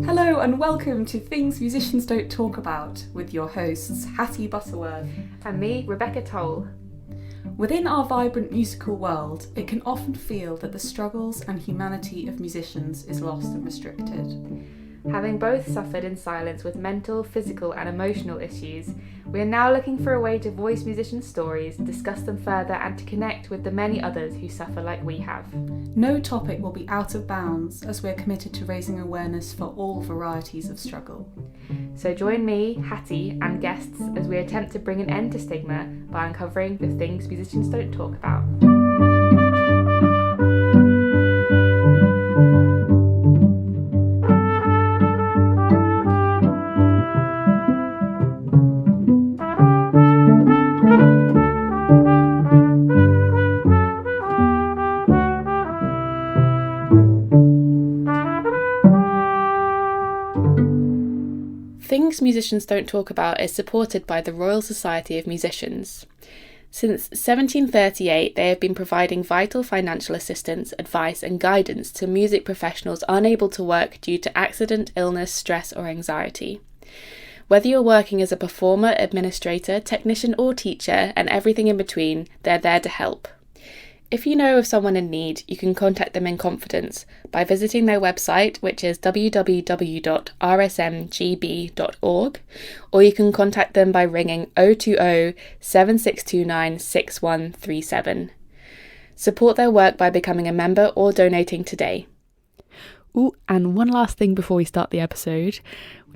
Hello and welcome to Things Musicians Don't Talk About with your hosts Hattie Butterworth and me, Rebecca Toll. Within our vibrant musical world, it can often feel that the struggles and humanity of musicians is lost and restricted. Having both suffered in silence with mental, physical and emotional issues, we are now looking for a way to voice musicians' stories, discuss them further and to connect with the many others who suffer like we have. No topic will be out of bounds as we're committed to raising awareness for all varieties of struggle. So join me, Hattie and guests as we attempt to bring an end to stigma by uncovering the things musicians don't talk about. Things Musicians Don't Talk About is supported by the Royal Society of Musicians. Since 1738, they have been providing vital financial assistance, advice and guidance to music professionals unable to work due to accident, illness, stress or anxiety. Whether you're working as a performer, administrator, technician or teacher, and everything in between, they're there to help. If you know of someone in need, you can contact them in confidence by visiting their website, which is www.rsmgb.org, or you can contact them by ringing 020 7629 6137. Support their work by becoming a member or donating today. Ooh, and one last thing before we start the episode.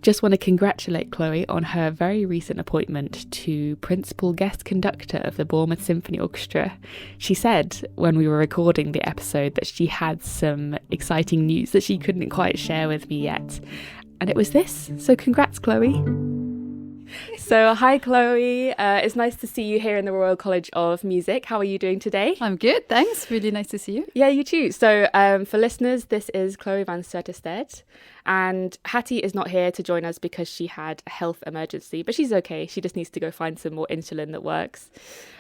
Just want to congratulate Chloé on her very recent appointment to Principal Guest Conductor of the Bournemouth Symphony Orchestra. She said when we were recording the episode that she had some exciting news that she couldn't quite share with me yet. And it was this. So congrats, Chloé. So hi Chloé, it's nice to see you here in the Royal College of Music. How are you doing today? I'm good, thanks. Really nice to see you. Yeah, you too. So for listeners, this is Chloé van Soeterstède, and Hattie is not here to join us because she had a health emergency, but she's okay. She just needs to go find some more insulin that works.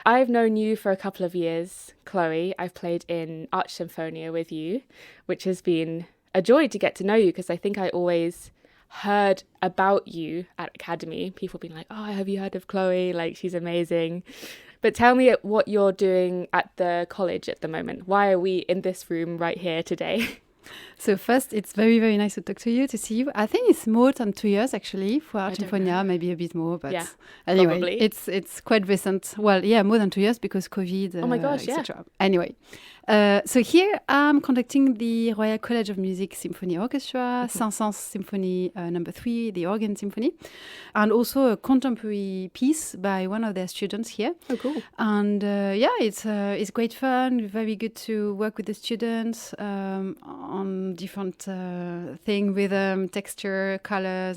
I've known you for a couple of years, Chloé. I've played in Arch Symphonia with you, which has been a joy to get to know you because I think I always heard about you at Academy. People being like, oh, have you heard of Chloé? Like, she's amazing. But tell me what you're doing at the college at the moment. Why are we in this room right here today? So first, it's very, very nice to talk to you, to see you. I think it's more than 2 years, actually, for Arch Symphonia, maybe a bit more. But yeah, anyway, probably. It's quite recent. Well, yeah, more than 2 years because COVID, oh my gosh, etc. Yeah. Anyway, so here I'm conducting the Royal College of Music Symphony Orchestra, Saint-Saëns Symphony No. 3, the organ symphony, and also a contemporary piece by one of their students here. Oh, cool. And it's great fun, very good to work with the students on different thing, rhythm, texture, colors,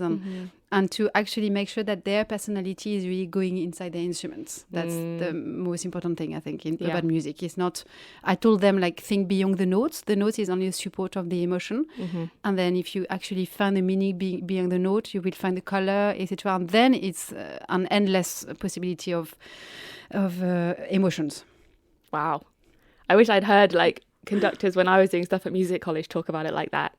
and to actually make sure that their personality is really going inside their instruments. That's the most important thing, I think, about music. It's not, I told them, like, think beyond the notes. The note is only a support of the emotion. And then if you actually find the meaning beyond the note, you will find the color, etc. And then it's an endless possibility of emotions. Wow. I wish I'd heard, like, conductors when I was doing stuff at music college talk about it like that.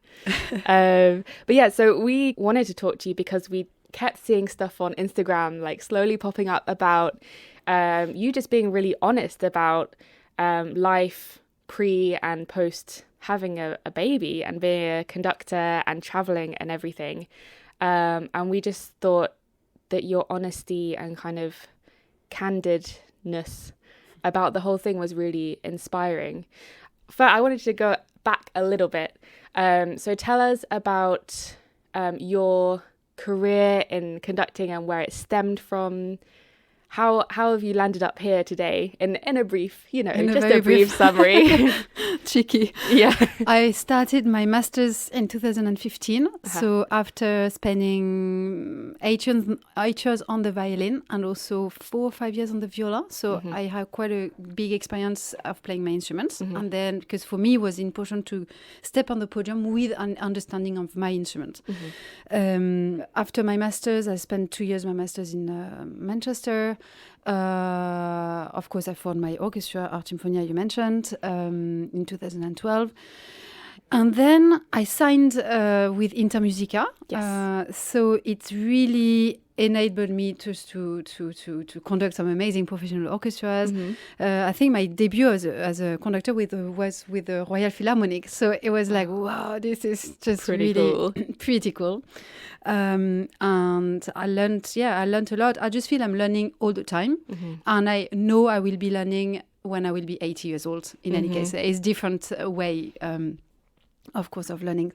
But yeah, so we wanted to talk to you because we kept seeing stuff on Instagram, like slowly popping up about you just being really honest about life pre and post having a baby and being a conductor and traveling and everything. And we just thought that your honesty and kind of candidness about the whole thing was really inspiring. I wanted to go back a little bit. So tell us about your career in conducting and where it stemmed from. How have you landed up here today? In a brief, just a brief summary. Tricky. Yeah. I started my master's in 2015. So after spending 8 years on the violin and also 4 or 5 years on the viola. So I have quite a big experience of playing my instruments. And then, because for me it was important to step on the podium with an understanding of my instrument. After my master's, I spent 2 years my master's in Manchester. Of course, I formed my orchestra, Arch Symphonia, you mentioned, in 2012. And then I signed with Intermusica. Yes. So it really enabled me to conduct some amazing professional orchestras. I think my debut as a conductor was with the Royal Philharmonic. So it was like, wow, this is just Pretty really cool. pretty cool. And I learned a lot. I just feel I'm learning all the time. And I know I will be learning when I will be 80 years old. In any case, it's different way. Of course, of learning.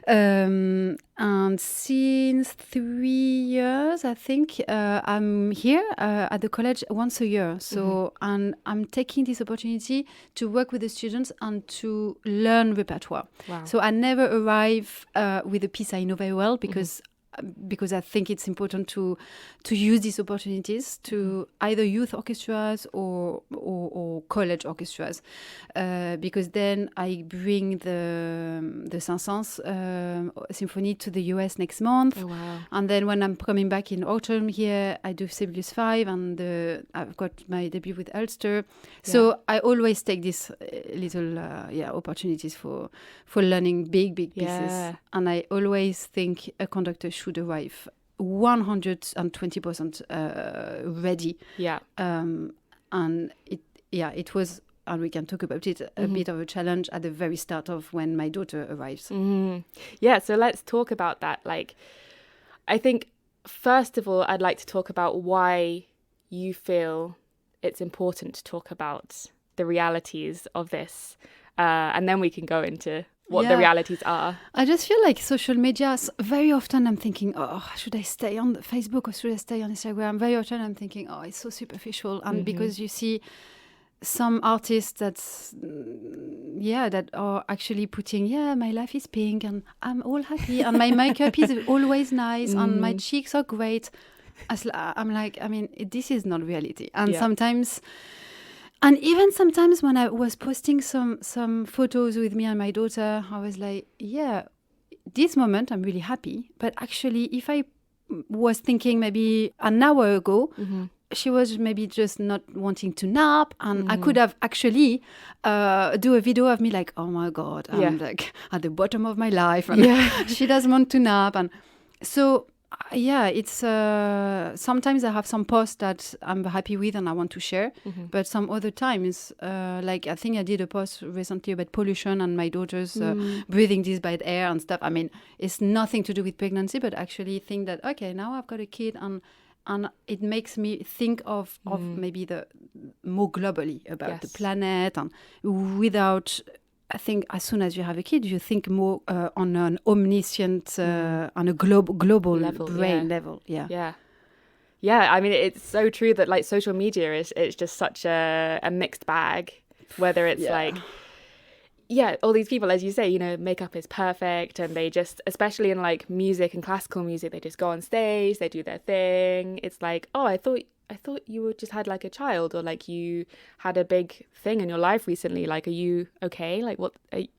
And since 3 years, I think, I'm here at the college once a year. So, and I'm taking this opportunity to work with the students and to learn repertoire. Wow. So I never arrive with a piece I know very well because I think it's important to use these opportunities to either youth orchestras or college orchestras, because then I bring the Saint-Saëns symphony to the US next month. Oh, wow. And then when I'm coming back in autumn here, I do Sibelius 5 and I've got my debut with Ulster. So I always take these little opportunities for learning big pieces. Yeah. And I always think a conductor should arrive 120% ready. Yeah. And it was, and we can talk about it, a bit of a challenge at the very start of when my daughter arrives. Yeah, so let's talk about that. Like, I think, first of all, I'd like to talk about why you feel it's important to talk about the realities of this. And then we can go into what the realities are. I just feel like social media, very often I'm thinking, oh, should I stay on Facebook or should I stay on Instagram? Very often I'm thinking, oh, it's so superficial. And because you see some artists that are actually putting, my life is pink and I'm all happy and my makeup is always nice and my cheeks are great. I'm like, I mean, this is not reality. And sometimes... And even sometimes when I was posting some photos with me and my daughter, I was like, this moment I'm really happy. But actually, if I was thinking maybe an hour ago, she was maybe just not wanting to nap. And I could have actually do a video of me like, oh my God, I'm like at the bottom of my life. And she doesn't want to nap. And so... it's sometimes I have some posts that I'm happy with and I want to share, but some other times, like I think I did a post recently about pollution and my daughter's breathing this bad air and stuff. I mean, it's nothing to do with pregnancy, but actually think that, okay, now I've got a kid and it makes me think of maybe the more globally about the planet and without... I think as soon as you have a kid, you think more on an omniscient, on a global level, brain level. Yeah. I mean, it's so true that like social media it's just such a mixed bag. Whether it's like, all these people, as you say, you know, makeup is perfect, and they just, especially in like music and classical music, they just go on stage, they do their thing. It's like, oh, I thought you just had like a child, or like you had a big thing in your life recently. Like, are you okay? Like, what?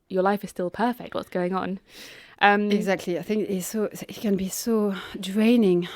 Your life is still perfect. What's going on? Exactly. I think it can be so draining.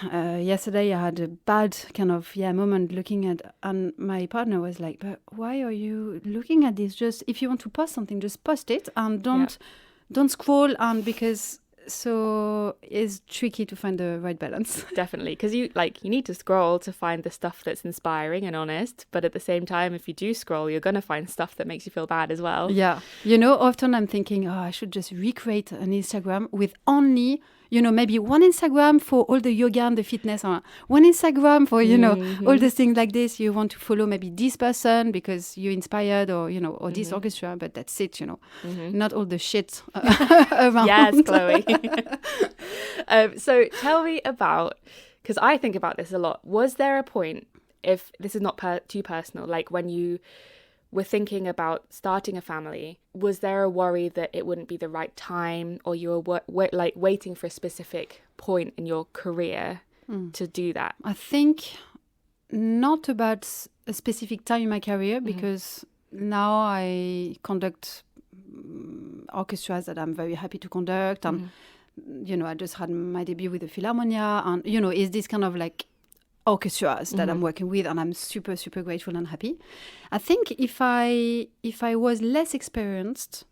Yesterday I had a bad kind of moment looking at, and my partner was like, "But why are you looking at this? Just if you want to post something, just post it, and don't scroll." And because. So it's tricky to find the right balance. Definitely, because you need to scroll to find the stuff that's inspiring and honest, but at the same time, if you do scroll, you're going to find stuff that makes you feel bad as well. Yeah. You know, often I'm thinking, I should just recreate an Instagram with only, maybe one Instagram for all the yoga and the fitness, or one Instagram for, all the things like this. You want to follow maybe this person because you're inspired, or, or this orchestra, but that's it, not all the shit around. Yes, Chloe. So tell me about, because I think about this a lot, was there a point, if this is not too personal, like when you were thinking about starting a family, was there a worry that it wouldn't be the right time, or you were waiting for a specific point in your career to do that? I think not about a specific time in my career, because now I conduct orchestras that I'm very happy to conduct, and I just had my debut with the Philharmonia, and it's this kind of like orchestras that I'm working with, and I'm super, super grateful and happy. I think if I was less experienced,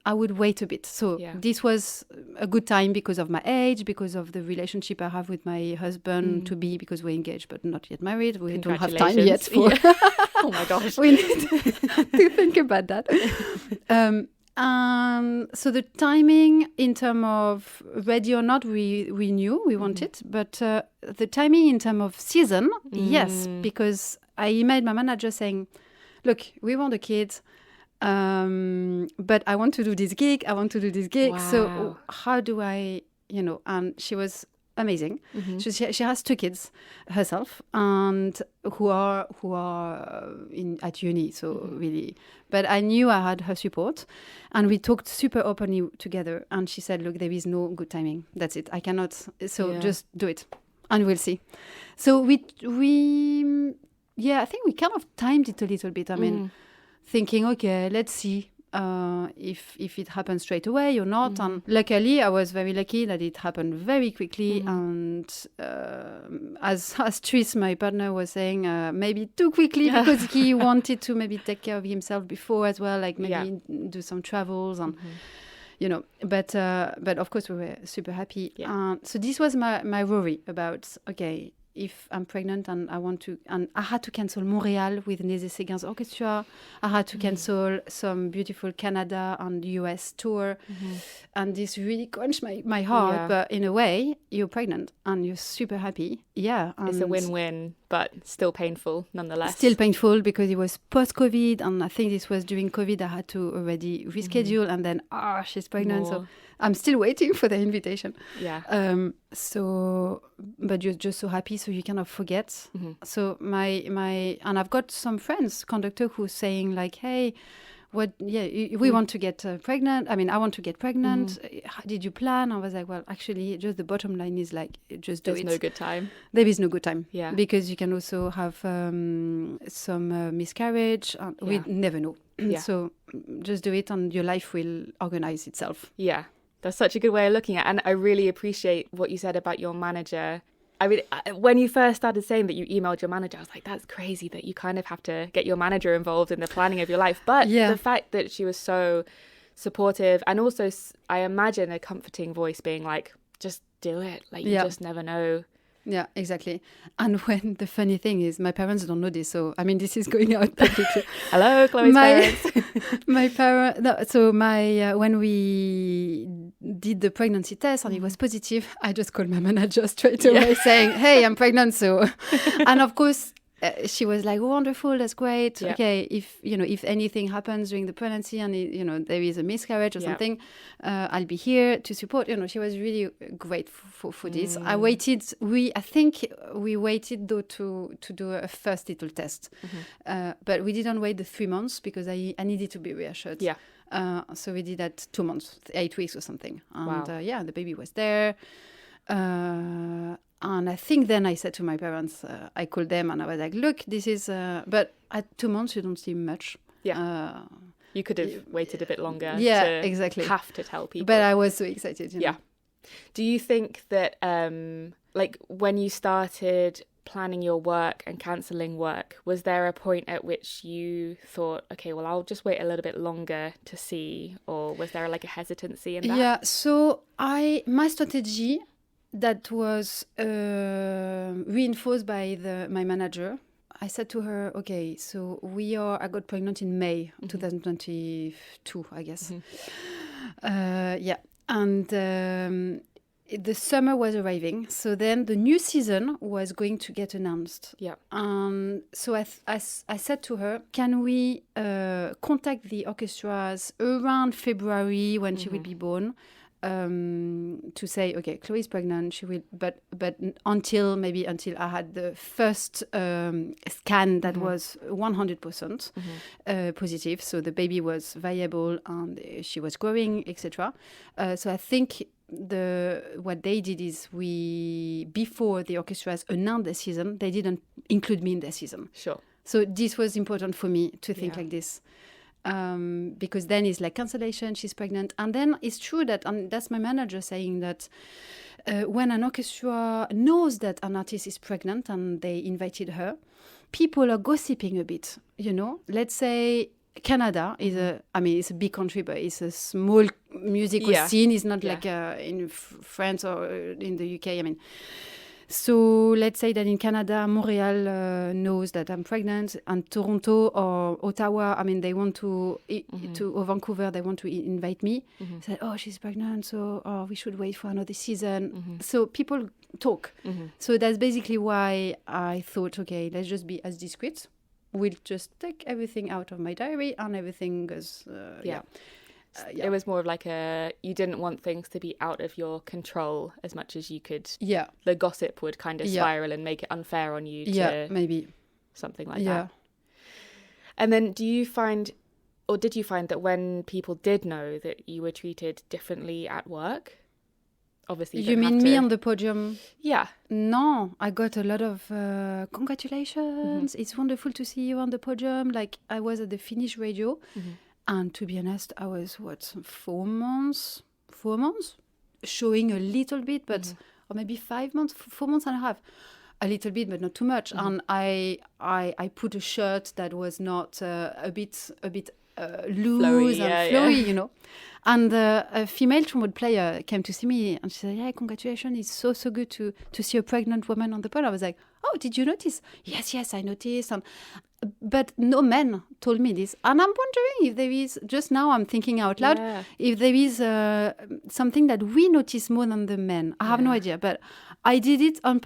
I would wait a bit. So this was a good time because of my age, because of the relationship I have with my husband to be, because we're engaged but not yet married. We don't have time yet for. Oh my gosh, we need to think about that. So the timing in terms of ready or not, we knew we wanted, but the timing in terms of season, yes, because I emailed my manager saying, look, we want a kid. But I want to do this gig. Wow. So how do I, and she was amazing. She has 2 kids herself, and who are at uni. So really, but I knew I had her support, and we talked super openly together. And she said, "Look, there is no good timing. That's it. I cannot. So just do it, and we'll see." So we I think we kind of timed it a little bit. I mean, thinking, okay, let's see if it happens straight away or not. And luckily, I was very lucky that it happened very quickly. And as Tris, my partner, was saying, maybe too quickly because he wanted to maybe take care of himself before as well, like maybe do some travels and. But of course we were super happy. So this was my worry about, okay, if I'm pregnant and I had to cancel Montreal with Nézé Séguin's orchestra. I had to cancel some beautiful Canada and US tour. And this really crunched my heart. But in a way, you're pregnant and you're super happy. Yeah. It's a win-win, but still painful nonetheless. Still painful because it was post-COVID. And I think this was during COVID. I had to already reschedule. And then, she's pregnant. So I'm still waiting for the invitation. Yeah. But you're just so happy, so you cannot forget. So and I've got some friends, conductor, who's saying like, hey, we want to get pregnant. I mean, I want to get pregnant. Did you plan? I was like, well, actually, just the bottom line is like, just do it. There's no good time. There is no good time. Yeah. Because you can also have some miscarriage. We never know. So just do it and your life will organize itself. Yeah. That's such a good way of looking at it. And I really appreciate what you said about your manager. I mean, when you first started saying that you emailed your manager, I was like, that's crazy that you kind of have to get your manager involved in the planning of your life. But the fact that she was so supportive, and also I imagine a comforting voice being like, just do it. Like, you just never know. Yeah, exactly. And when the funny thing is, my parents don't know this, so I mean, this is going out publicly. Hello, Chloé's parents. When we did the pregnancy test and it was positive, I just called my manager straight away saying, "Hey, I'm pregnant." So, and of course, she was like, "Wonderful, that's great. Yeah. Okay, if anything happens during the pregnancy and there is a miscarriage or something, I'll be here to support." She was really great for this. I think we waited though to do a first little test, but we didn't wait the 3 months because I needed to be reassured. Yeah. So we did that 2 months, 8 weeks or something, and wow. The baby was there. And I think then I said to my parents, I called them and I was like, look, this is, but at 2 months you don't see much. Yeah. You could have waited a bit longer. Yeah, to exactly. Have to tell people. But I was so excited. Yeah. Do you think that, like when you started planning your work and cancelling work, was there a point at which you thought, okay, well, I'll just wait a little bit longer to see, or was there like a hesitancy in that? Yeah. So my strategy that was reinforced by my manager. I said to her, okay, so I got pregnant in May 2022, I guess. And the summer was arriving. So then the new season was going to get announced. Yeah. So I said to her, can we contact the orchestras around February when she will be born? To say, okay, Chloé's pregnant, she will, but until I had the first scan that was 100% positive, so the baby was viable and she was growing, etc. So I think what they did is before the orchestras announced their season, they didn't include me in their season. Sure. So this was important for me to think like this. Because then it's like cancellation, she's pregnant. And then it's true that, and that's my manager saying that when an orchestra knows that an artist is pregnant and they invited her, people are gossiping a bit, Let's say Canada is it's a big country, but it's a small musical scene. It's not like in France or in the UK. I mean, so let's say that in Canada, Montreal knows that I'm pregnant, and Toronto or Ottawa, I mean, they want to or Vancouver, they want to invite me. Say, oh, she's pregnant, so we should wait for another season. So people talk. So that's basically why I thought, okay, let's just be as discreet. We'll just take everything out of my diary, and everything goes. It was more of like you didn't want things to be out of your control as much as you could. Yeah. The gossip would kind of spiral and make it unfair on you. Maybe. Something like that. And then did you find that when people did know that you were treated differently at work? Obviously, you mean me on the podium? Yeah. No, I got a lot of congratulations. It's wonderful to see you on the podium. Like, I was at the Finnish radio. And to be honest, I was, 4 months? Showing a little bit, but or maybe 5 months, 4 months and a half. A little bit, but not too much. And I put a shirt that was not a bit loose and flowy, you know. And a female trombone player came to see me, and she said, "Yeah, congratulations! It's so good to see a pregnant woman on the podium." I was like, "Oh, did you notice?" Yes, I noticed. But no man told me this, and I'm wondering if there is. Just now, I'm thinking out loud if there is something that we notice more than the men. I have no idea, but I did it on.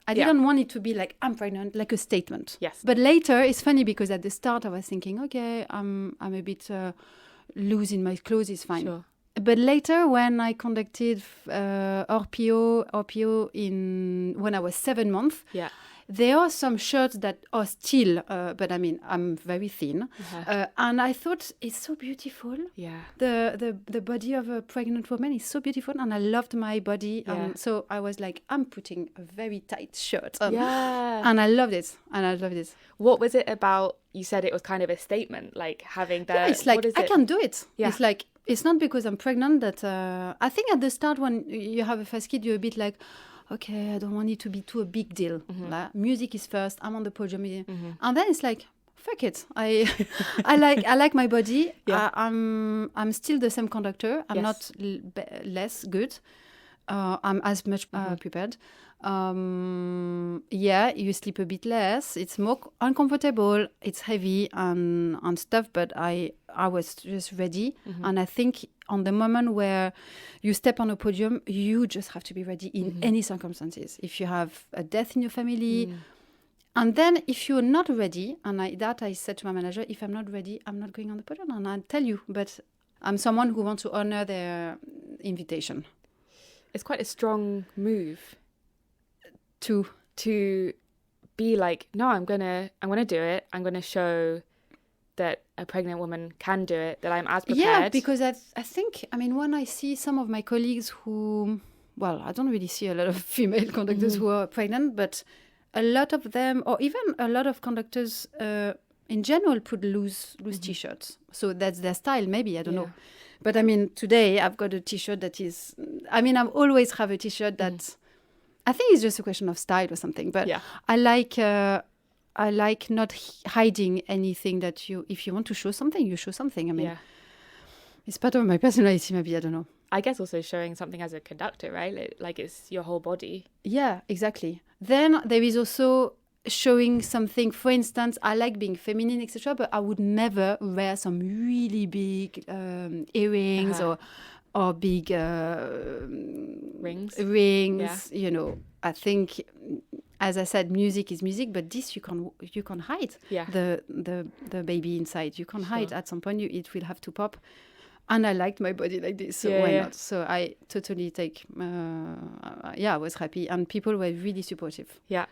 I didn't want it to be like, I'm pregnant, like a statement. Yes. But later, it's funny because at the start I was thinking, okay, I'm a bit loose in my clothes, it's fine. Sure. But later, when I conducted RPO when I was 7 months, there are some shirts that are still, but I mean, I'm very thin. And I thought, it's so beautiful. Yeah. The body of a pregnant woman is so beautiful, and I loved my body. And so I was like, I'm putting a very tight shirt on. And I loved it. What was it about? You said it was kind of a statement, like having that. Yeah, it's like, I can do it. Yeah. It's like, it's not because I'm pregnant that, I think at the start when you have a first kid, you're a bit like, okay, I don't want it to be too a big deal. Like, music is first. I'm on the podium, and then it's like, fuck it. I like my body. I'm still the same conductor. I'm not less good. I'm as much prepared. You sleep a bit less. It's more uncomfortable. It's heavy and stuff. But I was just ready, and I think on the moment where you step on a podium, you just have to be ready in any circumstances. If you have a death in your family, and then if you're not ready, and I said to my manager, if I'm not ready, I'm not going on the podium, and I'll tell you. But I'm someone who wants to honor their invitation. It's quite a strong move to be like, no, I'm gonna do it. I'm gonna show that a pregnant woman can do it, that I'm as prepared. Yeah, because I think, when I see some of my colleagues who, well, I don't really see a lot of female conductors who are pregnant, but a lot of them, or even a lot of conductors in general, put loose T-shirts. So that's their style, maybe, I don't know. But today I've got a T-shirt that is, I always have a T-shirt that, I think it's just a question of style or something, but I like not hiding anything that if you want to show something, you show something. It's part of my personality, maybe, I don't know. I guess also showing something as a conductor, right? Like it's your whole body. Yeah, exactly. Then there is also showing something. For instance, I like being feminine, etc., but I would never wear some really big earrings or big rings. Yeah. I think, as I said, music is music, but this you can hide. Yeah. The baby inside, you can hide. At some point it will have to pop. And I liked my body like this, so why not? So I totally I was happy, and people were really supportive. Yeah.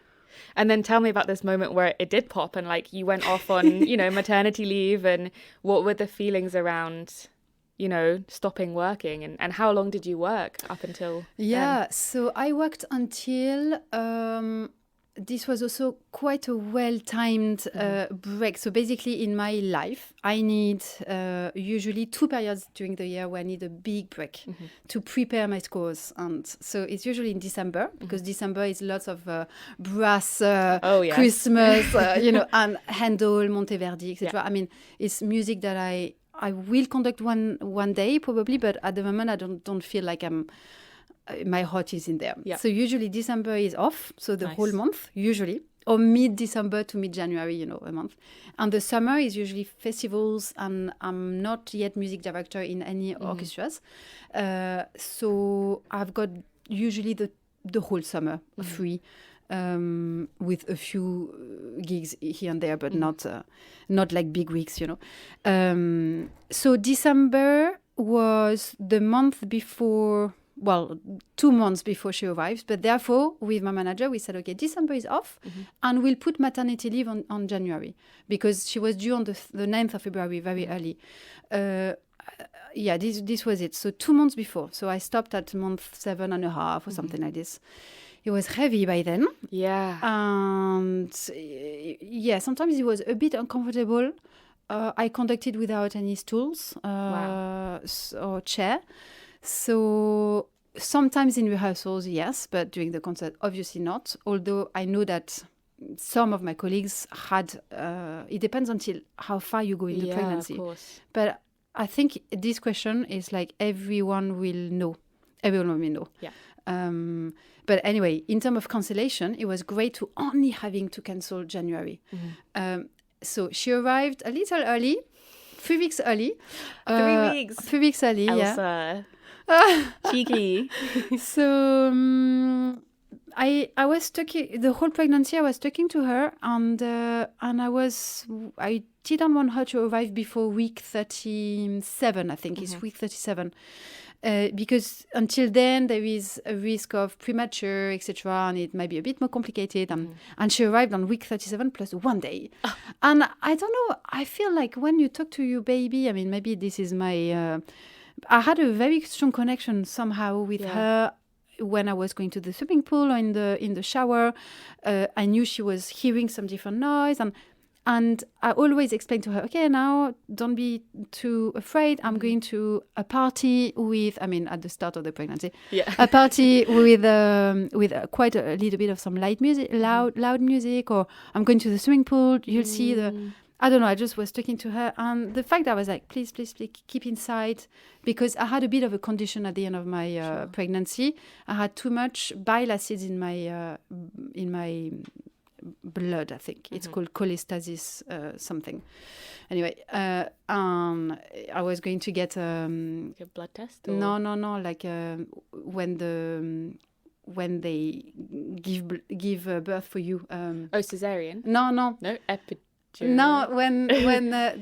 And then tell me about this moment where it did pop and like you went off on, maternity leave, and what were the feelings around, stopping working, and how long did you work up until then? So I worked until this was also quite a well-timed break. So basically in my life, I need usually 2 periods during the year where I need a big break to prepare my scores. And so it's usually in December, because December is lots of brass, Christmas, and Handel, Monteverdi, etc. Yeah. I mean, it's music that I will conduct one day probably, but at the moment I don't feel like my heart is in there. Yeah. So usually December is off, so the Nice. whole month usually, or mid-December to mid-January, a month. And the summer is usually festivals, and I'm not yet music director in any orchestras. So I've got usually the whole summer free, with a few gigs here and there, but not like big weeks, So December was the month before, 2 months before she arrives. But therefore, with my manager, we said, okay, December is off, and we'll put maternity leave on January, because she was due on the 9th of February, very early. This was it. So 2 months before. So I stopped at month 7.5 or something like this. It was heavy by then. Yeah. And sometimes it was a bit uncomfortable. I conducted without any stools or chair. So sometimes in rehearsals, yes, but during the concert, obviously not. Although I know that some of my colleagues had, it depends until how far you go in the pregnancy. Of course. But I think this question is like everyone will know. Everyone will know. Yeah. But anyway, in terms of cancellation, it was great to only having to cancel January. So she arrived a little early, 3 weeks early. 3 weeks. 3 weeks early, Elsa. Cheeky. So I was talking the whole pregnancy. I was talking to her, and I didn't want her to arrive before week 37. I think it's week 37. Because until then there is a risk of premature, etc., and it might be a bit more complicated. And she arrived on week 37 plus 1 day. And I don't know, I feel like when you talk to your baby, I mean, maybe this is my... I had a very strong connection somehow with her when I was going to the swimming pool or in the shower. I knew she was hearing some different noise, and I always explained to her, okay, now don't be too afraid. I'm going to a party with, at the start of the pregnancy, a party with quite a little bit of some light music, loud music, or I'm going to the swimming pool. You'll see I don't know. I just was talking to her, and the fact that I was like, please, keep inside, because I had a bit of a condition at the end of my pregnancy. I had too much bile acids in my blood, I think. It's called cholestasis something. Anyway, I was going to get a blood test? Or? No, like when they give birth for you. Cesarean? No, epidural. No, when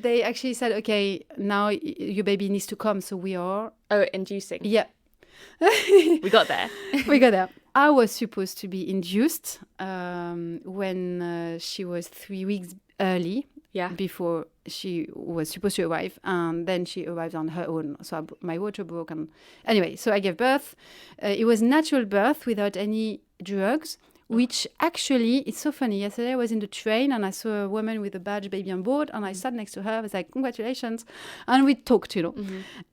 they actually said, okay, now your baby needs to come, so we are... Oh, inducing. Yeah. We got there. I was supposed to be induced when she was 3 weeks early, before she was supposed to arrive, and then she arrived on her own. So my water broke, and anyway, so I gave birth. It was natural birth without any drugs, which actually, it's so funny. Yesterday I was in the train and I saw a woman with a badge baby on board, and I sat next to her. I was like, congratulations. And we talked,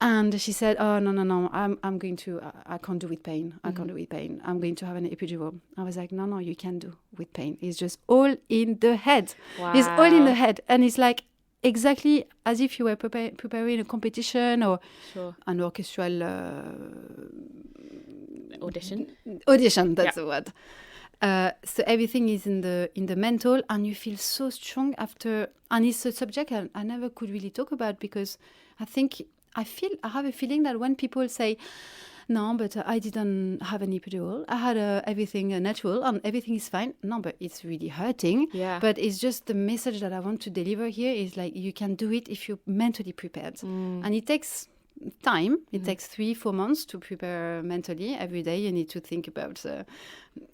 And she said, oh, no, I'm going to, I can't do with pain. I can't do with pain. I'm going to have an epidural. I was like, no, you can do with pain. It's just all in the head. Wow. It's all in the head. And it's like exactly as if you were preparing a competition or an orchestral... Audition, that's the word. So everything is in the mental, and you feel so strong after. And it's a subject I never could really talk about, because I have a feeling that when people say, no, but I didn't have an epidural, I had everything natural and everything is fine. No, but it's really hurting. Yeah. But it's just the message that I want to deliver here is like, you can do it if you're mentally prepared. And it takes time. It takes 3-4 months to prepare mentally. Every day you need to think about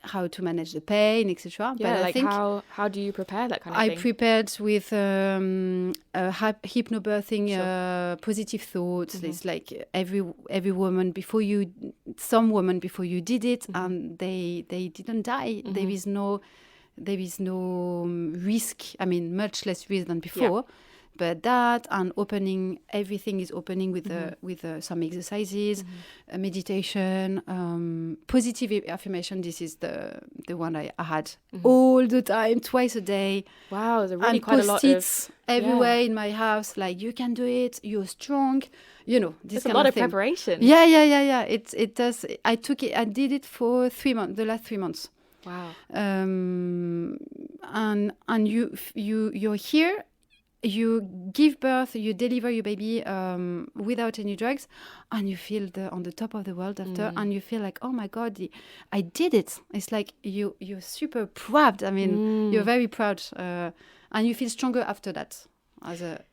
how to manage the pain, etc. Yeah, but like I think how do you prepare that kind of thing? I prepared with hypnobirthing, positive thoughts. It's like every woman before you, some women before you did it, and they didn't die. There is no there is no risk. I mean, much less risk than before. But that and opening, everything is opening with some exercises, meditation, positive affirmation. This is the one I had all the time, twice a day. Wow, there's really and quite a lot of post-its everywhere in my house. Like, you can do it. You're strong. You know, this There's kind a lot of of thing. preparation. Yeah. It does. I did it for 3 months. The last 3 months. Wow. And you're here. You give birth, you deliver your baby without any drugs, and you feel on the top of the world after, and you feel like, oh my God, I did it. It's like you're super proud. I mean, you're very proud, and you feel stronger after that,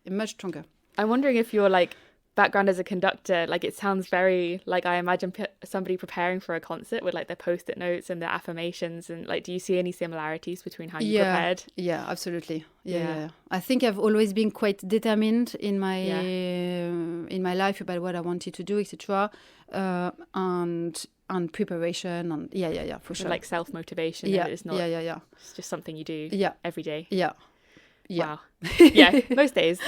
much stronger. I'm wondering if your like background as a conductor, like it sounds very like I imagine somebody preparing for a concert with like their post-it notes and their affirmations, and like, do you see any similarities between how you prepared? Yeah, absolutely. Yeah. I think I've always been quite determined in my life about what I wanted to do, etc. And preparation, and for sure. And like self-motivation. Yeah, it's not. Yeah. It's just something you do. Every day. Yeah. Wow. Yeah, most days.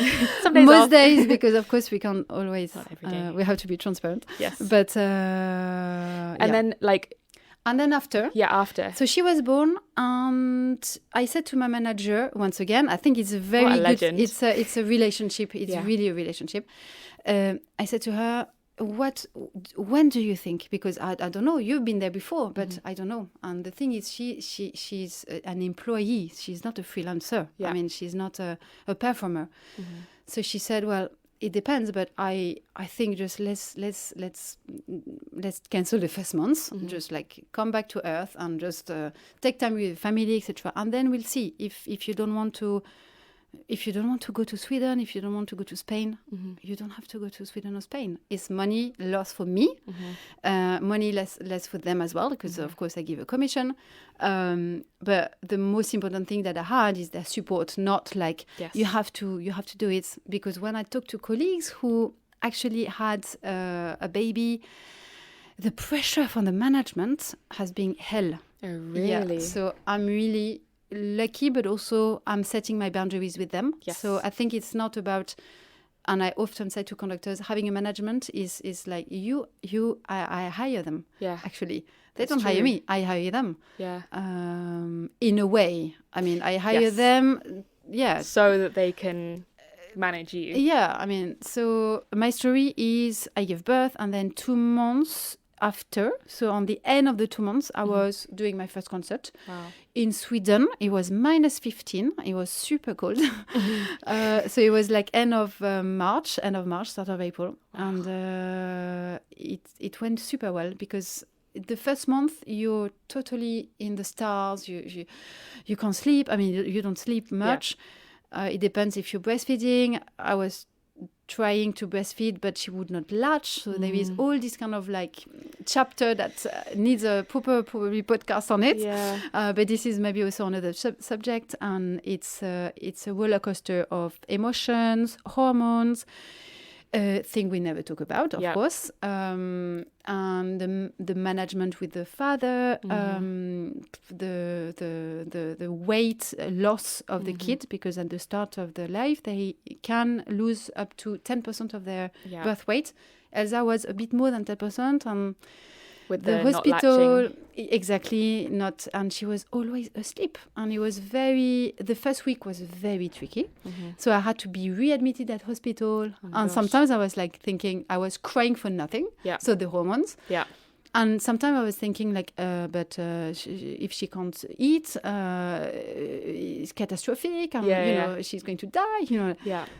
Some days most off. days, because of course we can't always. Not every day. We have to be transparent. Yes. But then like. And then after. Yeah, after. So she was born, and I said to my manager once again. I think it's a very What a good. legend. It's a relationship. It's really a relationship. I said to her, when do you think? Because I don't know. You've been there before, but I don't know. And the thing is, she's an employee. She's not a freelancer. Yeah. I mean, she's not a performer. So she said, well, it depends, but I think just let's cancel the first month. Just like come back to earth and just take time with family, etc. And then we'll see if you don't want to. If you don't want to go to Sweden, if you don't want to go to Spain, you don't have to go to Sweden or Spain. It's money loss for me, money less for them as well, because of course I give a commission. But the most important thing that I had is their support, not like you have to do it. Because when I talk to colleagues who actually had a baby, the pressure from the management has been hell. Oh, really? Yeah. So I'm really lucky, but also I'm setting my boundaries with them. Yes. So I think it's not about, and I often say to conductors, having a management is like I hire them. Yeah. Actually, they That's don't hire true. me. I hire them. Yeah. In a way, I mean, I hire them. Yeah. So that they can manage you. Yeah. I mean, so my story is I gave birth, and then 2 months after, so on the end of the 2 months, I was doing my first concert. Wow. In Sweden. It was -15. It was super cold. So it was like end of March, start of April. And it went super well, because the first month you're totally in the stars. You can't sleep. I mean, you don't sleep much. It depends if you're breastfeeding. I was trying to breastfeed, but she would not latch. So there is all this kind of like chapter that needs a proper probably podcast on it. Yeah. But this is maybe also another subject, and it's a roller coaster of emotions, hormones, thing we never talk about, of course, and the management with the father, the weight loss of the kid, because at the start of their life they can lose up to 10% of their birth weight. Elsa was a bit more than 10%, and with the not hospital latching. Exactly not, and she was always asleep, and it was the first week was very tricky. So I had to be readmitted at hospital, and sometimes I was like thinking I was crying for nothing. So the hormones. And sometimes I was thinking like, if she can't eat, it's catastrophic, and she's going to die.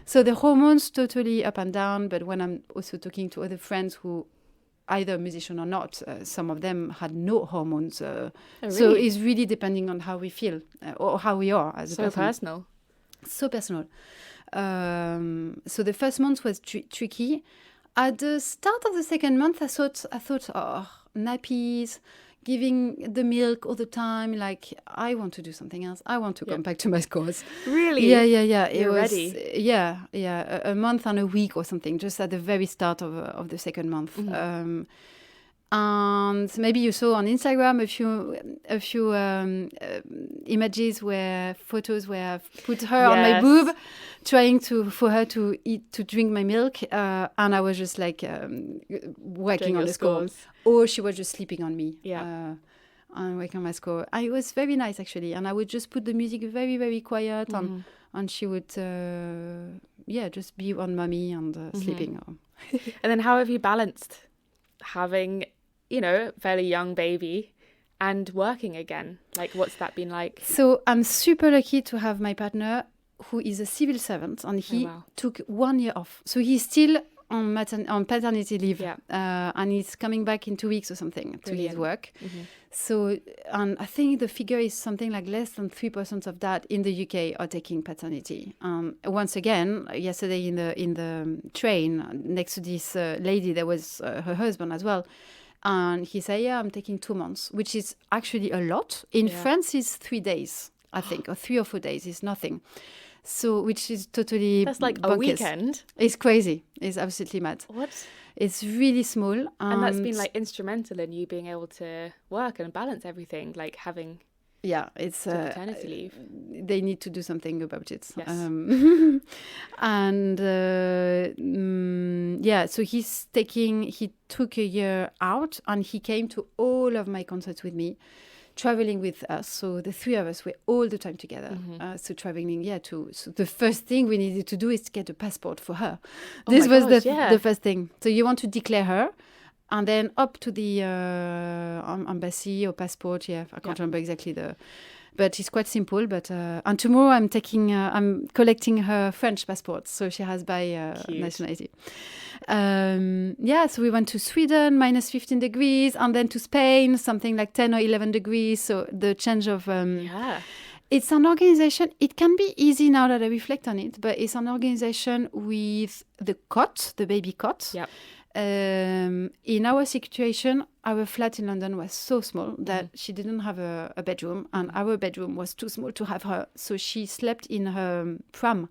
So the hormones totally up and down. But when I'm also talking to other friends who, either musician or not, some of them had no hormones. Really? So it's really depending on how we feel or how we are as a person. So personal. So the first month was tricky. At the start of the second month, I thought, nappies, giving the milk all the time. Like, I want to do something else. I want to come back to my scores. Really? Yeah. You're ready? A month and a week or something, just at the very start of the second month. And maybe you saw on Instagram a few images photos where I've put her on my boob, trying for her to drink my milk, and I was just like working on the score, or she was just sleeping on me. And working on my score. It was very nice actually, and I would just put the music very, very quiet, and she would just be on mommy and sleeping. And then how have you balanced having, fairly young baby and working again? Like, what's that been like? So I'm super lucky to have my partner who is a civil servant, and he took 1 year off. So he's still on paternity leave, and he's coming back in 2 weeks or something to his work. So, and I think the figure is something like less than 3% of that in the UK are taking paternity. Once again, yesterday in the train next to this lady, there was her husband as well. And he said, I'm taking 2 months, which is actually a lot. In France, it's 3 days, I think, or 3 or 4 days. It's nothing. So, which is totally That's like bonkers. A weekend. It's crazy. It's absolutely mad. What? It's really small. And that's been like instrumental in you being able to work and balance everything, like having it's paternity leave. They need to do something about it. Yes. And so he took a year out, and he came to all of my concerts with me, traveling with us. So the 3 of us were all the time together. So traveling, so the first thing we needed to do is get a passport for her. This was the first thing. So you want to declare her, and then up to the embassy or passport. I can't remember exactly but it's quite simple. But and tomorrow I'm collecting her French passport, so she has by nationality. So we went to Sweden, minus 15 degrees, and then to Spain, something like 10 or 11 degrees. So the change of it's an organization. It can be easy now that I reflect on it, but it's an organization with the cot, the baby cot. In our situation, our flat in London was so small that she didn't have a bedroom, and our bedroom was too small to have her. So she slept in her pram,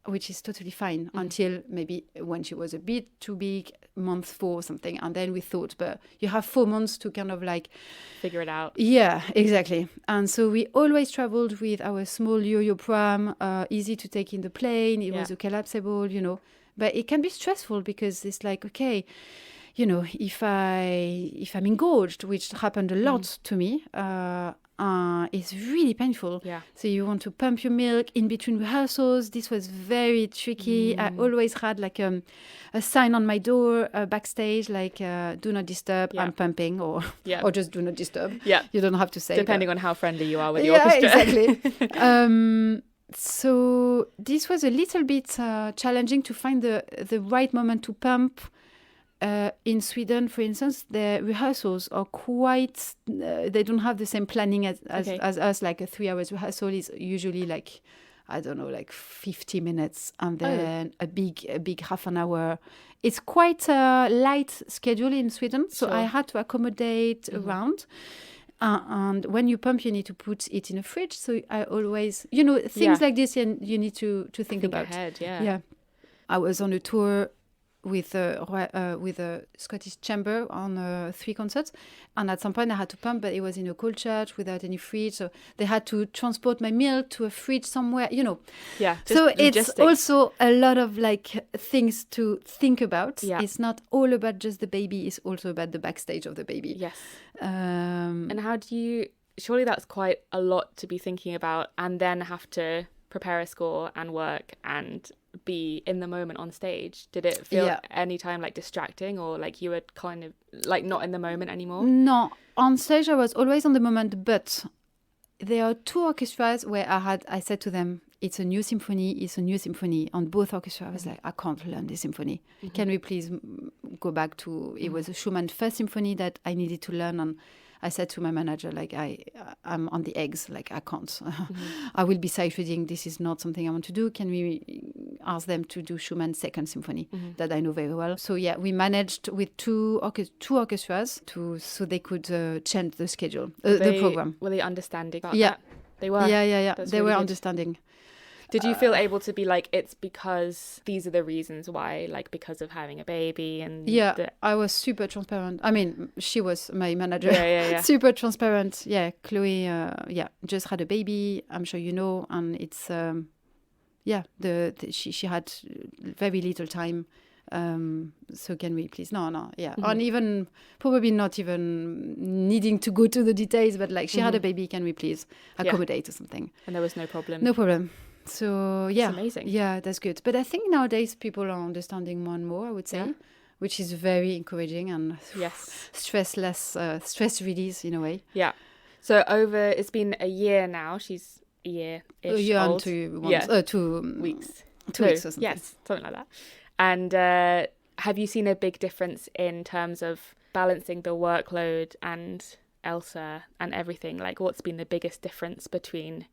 which is totally fine until maybe when she was a bit too big, month 4 or something. And then we thought, but you have 4 months to kind of like figure it out. Yeah, exactly. And so we always traveled with our small yo-yo pram, easy to take in the plane. It was a collapsible, But it can be stressful because it's like, okay, if I'm engorged, which happened a lot to me, it's really painful. So you want to pump your milk in between rehearsals. This was very tricky. I always had like a sign on my door backstage, like do not disturb, I'm pumping, or just do not disturb. You don't have to say. Depending on how friendly you are with the orchestra. Exactly. So this was a little bit challenging to find the right moment to pump. In Sweden, for instance, the rehearsals are quite... they don't have the same planning as us. Like a 3 hours rehearsal is usually like, I don't know, like 50 minutes, and then a big half an hour. It's quite a light schedule in Sweden, so I had to accommodate around. And when you pump, you need to put it in a fridge. So I always, things like this, and you need to think about. Ahead, I was on a tour with a Scottish chamber on 3 concerts, and at some point I had to pump, but it was in a cold church without any fridge, so they had to transport my milk to a fridge somewhere, so it's also a lot of like things to think about. It's not all about just the baby, it's also about the backstage of the baby. And how do you, surely that's quite a lot to be thinking about, and then have to prepare a score and work and be in the moment on stage. Did it feel any time like distracting, or like you were kind of like not in the moment anymore? No, on stage I was always on the moment, but there are 2 orchestras where I said to them, it's a new symphony. On both orchestras I was like, I can't learn this symphony. Can we please go back to, it was a Schumann first symphony that I needed to learn, and I said to my manager, like, I'm on the eggs, like, I can't. I will be sight reading. This is not something I want to do. Can we ask them to do Schumann's second symphony that I know very well? So, we managed with two orchestras so they could change the schedule, the program. Were they understanding about that? They were? Yeah. That's they really were good. understanding. Did you feel able to be like, it's because these are the reasons why, like because of having a baby and I was super transparent. I mean, she was my manager. Yeah. Super transparent. Yeah, Chloe, just had a baby. I'm sure you know, and it's she had very little time. So can we please? No, yeah, and even probably not even needing to go to the details, but like she had a baby. Can we please accommodate or something? And there was no problem. No problem. So yeah, it's amazing. Yeah, that's good. But I think nowadays people are understanding more and more, I would say, which is very encouraging and stress release in a way. Yeah. So it's been a year now. She's a year-ish a year old. And 2 months, 2 weeks. 2 weeks or something. Yes, something like that. And have you seen a big difference in terms of balancing the workload and Elsa and everything? Like, what's been the biggest difference between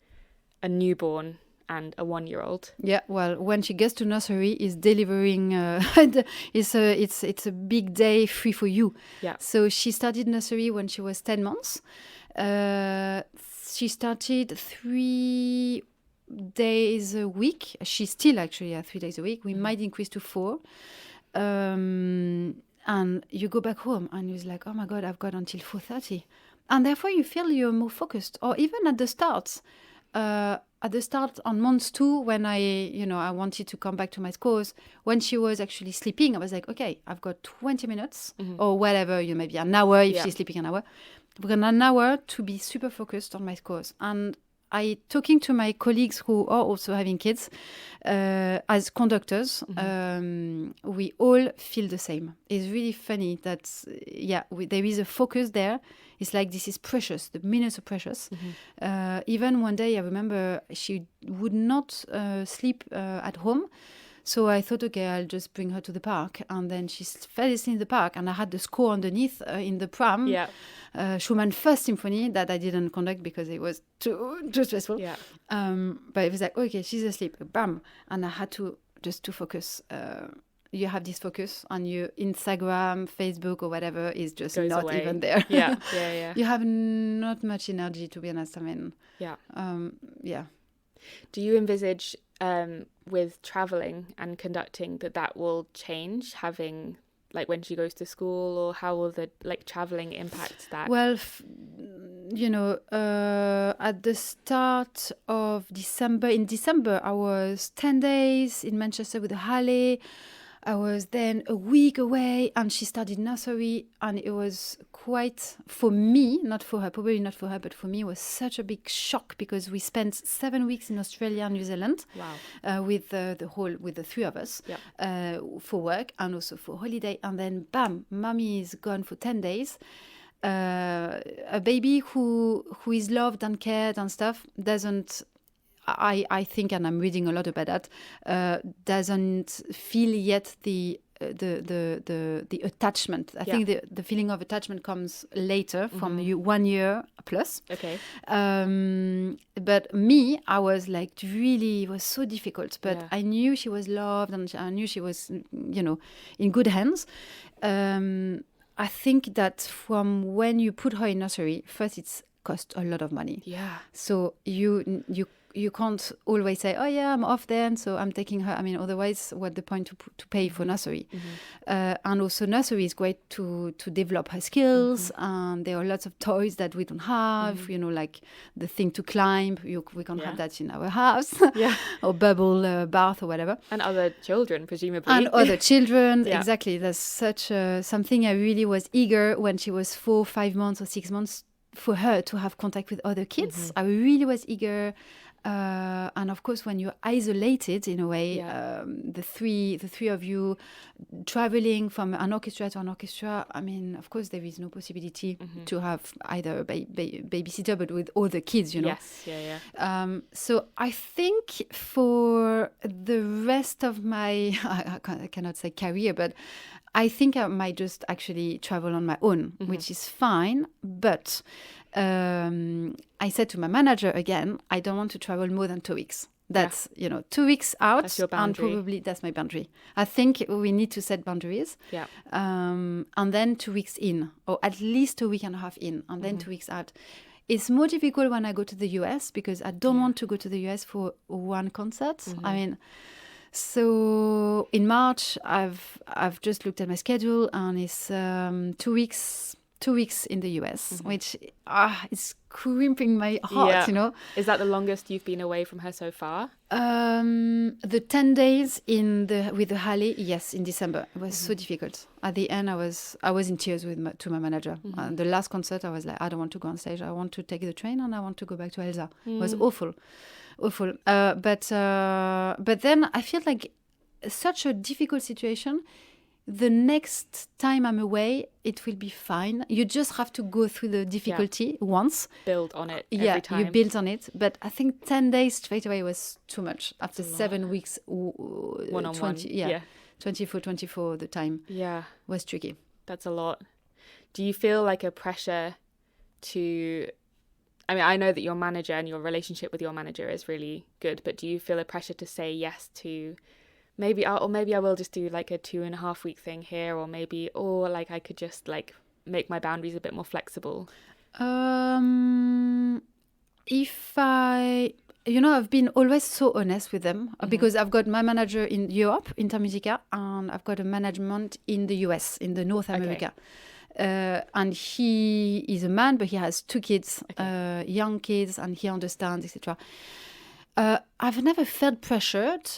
a newborn and a 1-year-old? Yeah, well, when she gets to nursery, is delivering. It's a big day free for you. Yeah. So she started nursery when she was 10 months. She started 3 days a week. She's still actually at 3 days a week. We might increase to 4. And you go back home and you're like, oh my God, I've got until 4:30. And therefore you feel you're more focused. Or even at the start on month 2, when I wanted to come back to my scores, when she was actually sleeping, I was like, okay, I've got 20 minutes or whatever, maybe an hour if she's sleeping an hour. We've got an hour to be super focused on my scores. And talking to my colleagues who are also having kids as conductors, we all feel the same. It's really funny that, there is a focus there. It's like this is precious. The minutes are precious. Even one day, I remember she would not sleep at home. So I thought, okay, I'll just bring her to the park. And then she fell asleep in the park. And I had the score underneath in the pram. Yeah. Schumann First Symphony that I didn't conduct because it was too stressful. Yeah. But it was like, okay, she's asleep. Bam. And I had to focus. You have this focus on your Instagram, Facebook or whatever is just goes not away. even there. Yeah. You have not much energy, to be honest. I mean, yeah. Do you envisage with traveling and conducting that will change, having like when she goes to school, or how will the traveling impact that? Well, at the start of December, I was 10 days in Manchester with the Halle. I was then a week away and she started nursery, and it was quite, for me, not for her, probably not for her, but for me, it was such a big shock because we spent 7 weeks in Australia and New Zealand. Wow. With the 3 of us for work and also for holiday. And then, bam, mommy is gone for 10 days. A baby who is loved and cared and stuff doesn't, I think, and I'm reading a lot about that, doesn't feel yet the attachment. I think the feeling of attachment comes later from 1 year plus. Okay. But me, I was like, really, it was so difficult. But I knew she was loved and I knew she was, in good hands. I think that from when you put her in nursery, first it's cost a lot of money. Yeah. So you can't always say, oh yeah, I'm off then, so I'm taking her. I mean, otherwise, what's the point to pay for nursery? And also nursery is great to develop her skills. And there are lots of toys that we don't have, like the thing to climb. We can't have that in our house. Or bubble bath or whatever. And other children, presumably. And other children, exactly. That's such something I really was eager when she was 4, 5 months or 6 months for her to have contact with other kids. I really was eager. And of course, when you're isolated in a way, the three of you traveling from an orchestra to an orchestra, I mean, of course, there is no possibility to have either a babysitter, but with all the kids, Yes, yeah. So I think for the rest of my, I cannot say career, but I think I might just actually travel on my own, which is fine, but I said to my manager again, I don't want to travel more than 2 weeks. That's, 2 weeks out. That's your boundary. And probably that's my boundary. I think we need to set boundaries. Yeah. And then 2 weeks in, or at least a week and a half in, and then 2 weeks out. It's more difficult when I go to the US because I don't want to go to the US for one concert. I mean, so in March, I've just looked at my schedule, and it's 2 weeks in the US, which is crimping my heart, you know. Is that the longest you've been away from her so far? The 10 days with the Halle, yes, in December. It was so difficult. At the end, I was in tears to my manager. The last concert, I was like, I don't want to go on stage. I want to take the train and I want to go back to Elsa. It was awful. But then I feel like such a difficult situation. The next time I'm away, it will be fine. You just have to go through the difficulty once. Build on it every time. You build on it. But I think 10 days straight away was too much. After 7 weeks, one-on-one. 24, the time was tricky. That's a lot. Do you feel like a pressure to... I mean, I know that your manager and your relationship with your manager is really good, but do you feel a pressure to say yes to... Maybe I will just do like a 2.5 week thing here, or like I could just like make my boundaries a bit more flexible. I've been always so honest with them because I've got my manager in Europe, Intermusica, and I've got a management in the US, in the North America. And he is a man, but he has 2 kids, young kids, and he understands, etc. I've never felt pressured.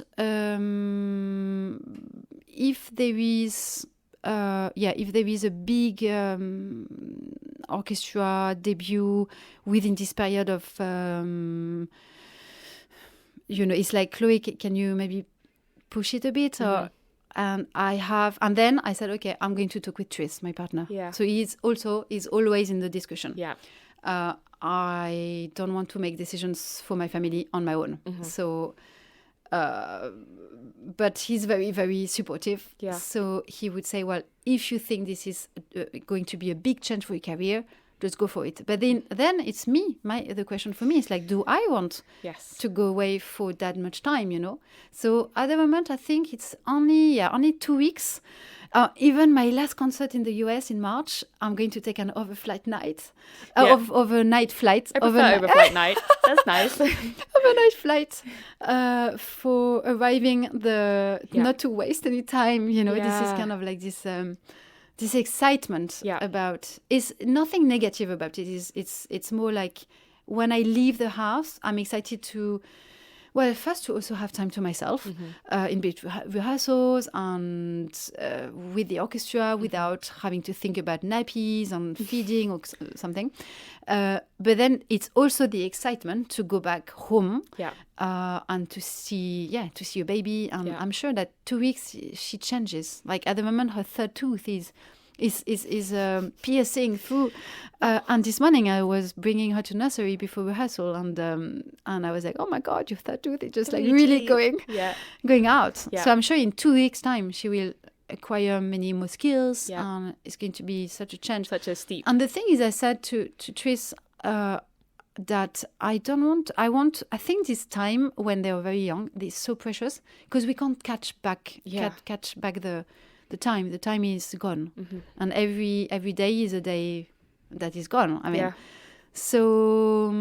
If there is a big orchestra debut within this period of, it's like, Chloé, can you maybe push it a bit? And then I said, okay, I'm going to talk with Tris, my partner. Yeah. So he's always in the discussion. Yeah. I don't want to make decisions for my family on my own. So, but he's very, very supportive. Yeah. So he would say, well, if you think this is going to be a big change for your career, just go for it. But then it's me. The question for me is like, do I want to go away for that much time, you know? So at the moment, I think it's only 2 weeks. Even my last concert in the US in March, I'm going to take an overnight flight. Overnight flight. I prefer overflight night. That's nice. Overnight flight for arriving not to waste any time. You know, this is kind of like this excitement about. It's nothing negative about it. It's more like when I leave the house, I'm excited to. Well, first to also have time to myself in between rehearsals and with the orchestra without having to think about nappies and feeding or something. But then it's also the excitement to go back home and to see your baby. And I'm sure that 2 weeks she changes. Like at the moment, her third tooth is piercing through. And this morning I was bringing her to nursery before rehearsal, and I was like, oh my God, your third tooth is just like really going out. Yeah. So I'm sure in 2 weeks' time she will acquire many more skills, and it's going to be such a change. Such a steep. And the thing is, I said to Tris that I think this time when they are very young, it's so precious because we can't catch back the time. The time is gone, and every day is a day that is gone. I mean, so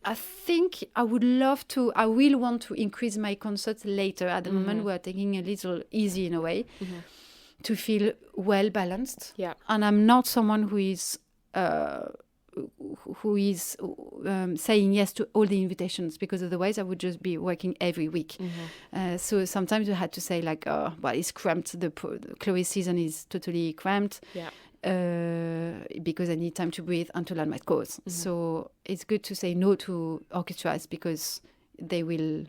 I think I will want to increase my concerts later. At the moment, we're taking a little easy in a way to feel well balanced. Yeah, and I'm not someone who is saying yes to all the invitations, because otherwise I would just be working every week. So sometimes we had to say like, oh, well, it's cramped. The Chloé season is totally cramped. Yeah. Because I need time to breathe and to learn my scores. So it's good to say no to orchestras because they will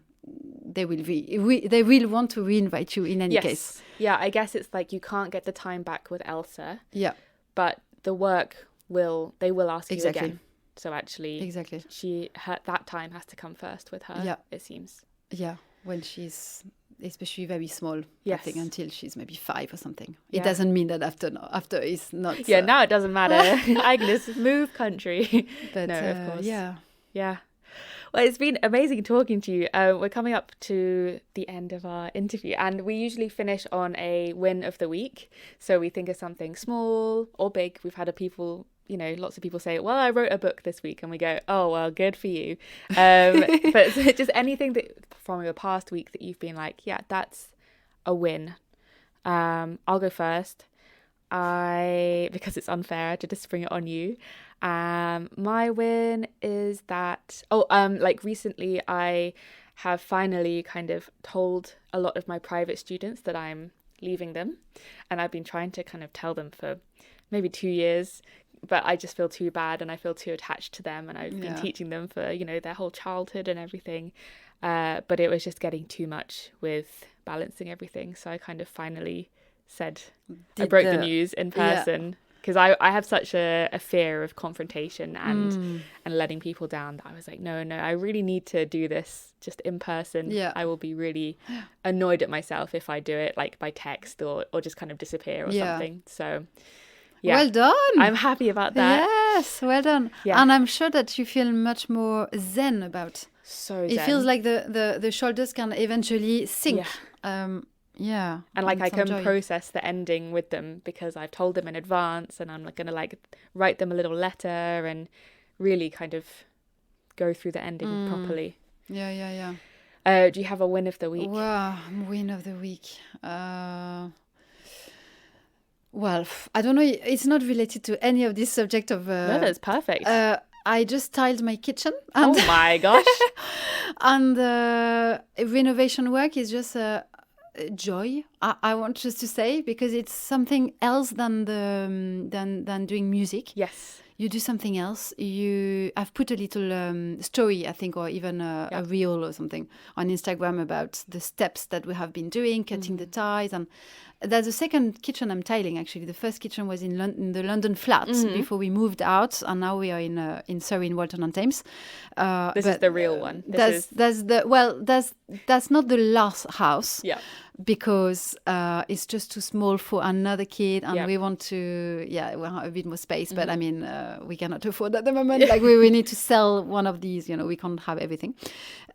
want to reinvite you in any case. Yeah, I guess it's like you can't get the time back with Elsa. Yeah. But the work they will ask you again. So actually, that time has to come first with her. Yeah. It seems. Yeah, when she's especially very small. I think until she's maybe 5 or something. Yeah. It doesn't mean that after it's not. Yeah, now it doesn't matter. I can just move country. But no, of course. Yeah. Well, it's been amazing talking to you. We're coming up to the end of our interview, and we usually finish on a win of the week. So we think of something small or big. We've had lots of people say, well, I wrote a book this week, and we go, oh, well, good for you. But just anything that from your past week that you've been like, yeah, that's a win. I'll go first. Because it's unfair to just spring it on you. My win is that, recently I have finally kind of told a lot of my private students that I'm leaving them, and I've been trying to kind of tell them for maybe 2 years, but I just feel too bad and I feel too attached to them, and I've been teaching them for their whole childhood and everything, but it was just getting too much with balancing everything, so I kind of finally said I broke the news in person, because I have such a fear of confrontation and letting people down, that I was like, no, I really need to do this just in person. I will be really annoyed at myself if I do it like by text or just kind of disappear or something. So well done. I'm happy about that. Yes, well done. And I'm sure that you feel much more zen about. So it zen. Feels like the shoulders can eventually sink. And like I can process the ending with them because I've told them in advance, and I'm gonna write them a little letter and really kind of go through the ending properly. Do you have a win of the week? Wow, win of the week. Well, I don't know. It's not related to any of this subject of. No, that's perfect. I just tiled my kitchen. And oh my gosh! And renovation work is just joy. I want just to say, because it's something else than than doing music. Yes. You do something else. I've put a little story, I think, or even a reel or something on Instagram about the steps that we have been doing, cutting the ties. And that's the second kitchen I'm tiling, actually. The first kitchen was in the London flat before we moved out, and now we are in Surrey, in Walton-on-Thames. This is the real one. That's not the last house. Yeah. Because it's just too small for another kid, and we want to, we want a bit more space. But I mean, we cannot afford at the moment. We need to sell one of these. We can't have everything.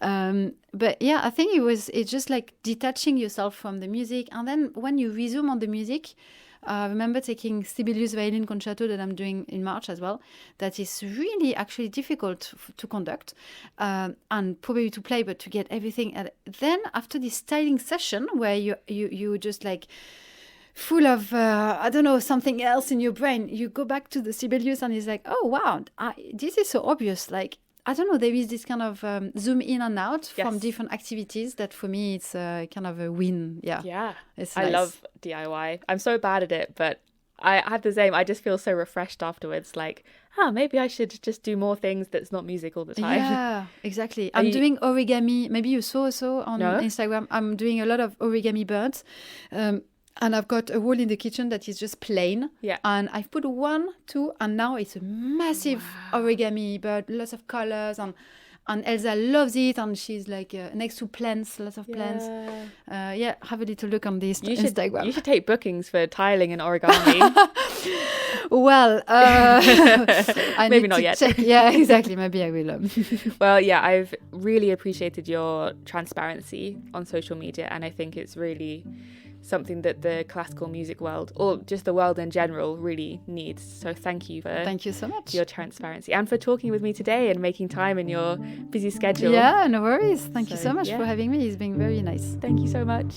But I think it's just like detaching yourself from the music, and then when you resume on the music. I remember taking Sibelius violin concerto that I'm doing in March as well. That is really actually difficult to conduct and probably to play, but to get everything. And then after this styling session where you just like full of something else in your brain, you go back to the Sibelius and it's like, oh wow, this is so obvious. Like, I don't know, there is this kind of zoom in and out from different activities that for me it's kind of a win. It's nice. I love DIY. I'm so bad at it, but I have the same. I just feel so refreshed afterwards, like, maybe I should just do more things that's not music all the time. Yeah, exactly. I'm doing origami. Maybe you saw on Instagram. I'm doing a lot of origami birds. And I've got a wall in the kitchen that is just plain. Yeah. And I've put 1, 2, and now it's a massive origami bird, lots of colors. And Elsa loves it, and she's like next to plants, lots of plants. Have a little look on this Instagram. You should take bookings for tiling and origami. Well, maybe not yet. Check. Yeah, exactly. Maybe I will. Well, I've really appreciated your transparency on social media, and I think it's really something that the classical music world, or just the world in general, really needs. So thank you so much your transparency, and for talking with me today and making time in your busy schedule. Yeah, no worries. Thank you so much for having me. It's been very nice. Thank you so much.